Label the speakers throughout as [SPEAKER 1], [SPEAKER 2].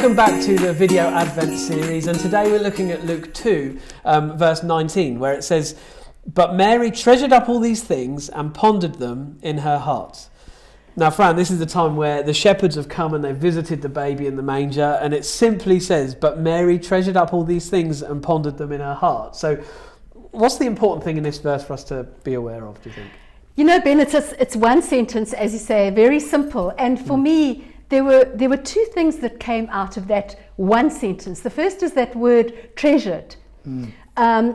[SPEAKER 1] Welcome back to the video Advent series, and today we're looking at Luke 2, verse 19, where it says, "But Mary treasured up all these things and pondered them in her heart." Now, Fran, this is the time where the shepherds have come and they've visited the baby in the manger, and it simply says, "But Mary treasured up all these things and pondered them in her heart." So what's the important thing in this verse for us to be aware of, do you think?
[SPEAKER 2] You know, Ben, it's one sentence, as you say, very simple. And for me, there were two things that came out of that one sentence. The first is that word treasured,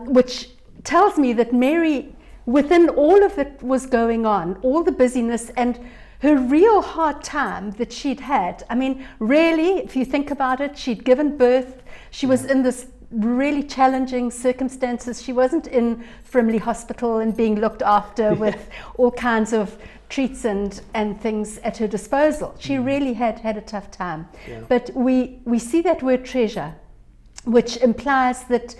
[SPEAKER 2] which tells me that Mary, within all of that was going on, all the busyness and her real hard time that she'd had. I mean, really, if you think about it, she'd given birth. She was in this really challenging circumstances. She wasn't in Frimley Hospital and being looked after with all kinds of treats and things at her disposal. She really had a tough time. Yeah. But we see that word treasure, which implies that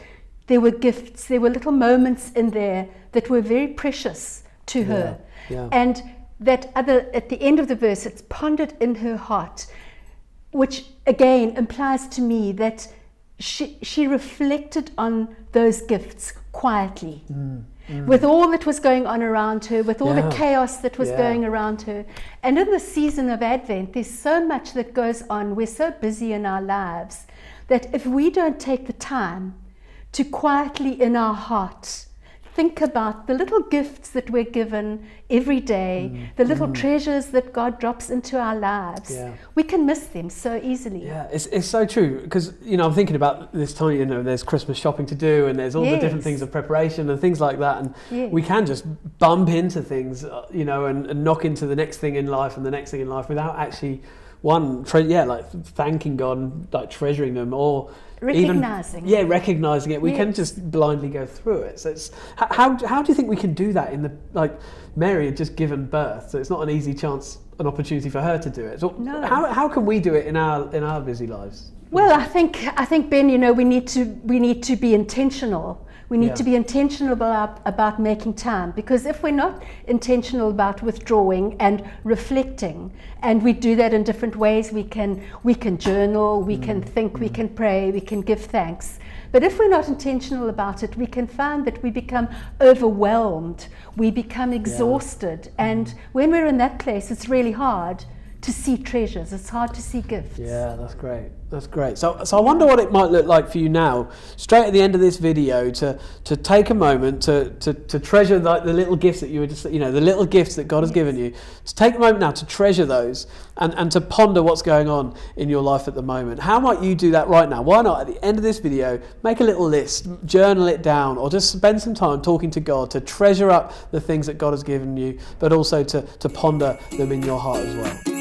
[SPEAKER 2] there were gifts, there were little moments in there that were very precious to her. Yeah. And that at the end of the verse, it's pondered in her heart, which again implies to me that she reflected on those gifts quietly. With all that was going on around her, with all the chaos that was going around her. And in the season of Advent, there's so much that goes on. We're so busy in our lives that if we don't take the time to quietly in our hearts think about the little gifts that we're given every day, the little treasures that God drops into our lives, we can miss them so easily. Yeah,
[SPEAKER 1] it's so true, because, you know, I'm thinking about this time, you know, there's Christmas shopping to do and there's all the different things of preparation and things like that, and we can just bump into things, you know, and knock into the next thing in life and the next thing in life without actually thanking God and like treasuring them, or recognizing it. We can just blindly go through it. So it's how do you think we can do that in the, like, Mary had just given birth, so it's not an easy an opportunity for her to do it. So how can we do it in our busy lives?
[SPEAKER 2] Well, I think Ben, you know, we need to be intentional. We need to be intentional about making time, because if we're not intentional about withdrawing and reflecting, and we do that in different ways, we can journal, we can think, we can pray, we can give thanks. But if we're not intentional about it, we can find that we become overwhelmed, we become exhausted, and when we're in that place, it's really hard to see treasures. It's hard to see gifts.
[SPEAKER 1] Yeah, that's great. That's great. So I wonder what it might look like for you now, straight at the end of this video, to take a moment to treasure, like, the little gifts that you were just, you know, the little gifts that God has given you. To take a moment now to treasure those and to ponder what's going on in your life at the moment. How might you do that right now? Why not, at the end of this video, make a little list, journal it down, or just spend some time talking to God to treasure up the things that God has given you, but also to ponder them in your heart as well.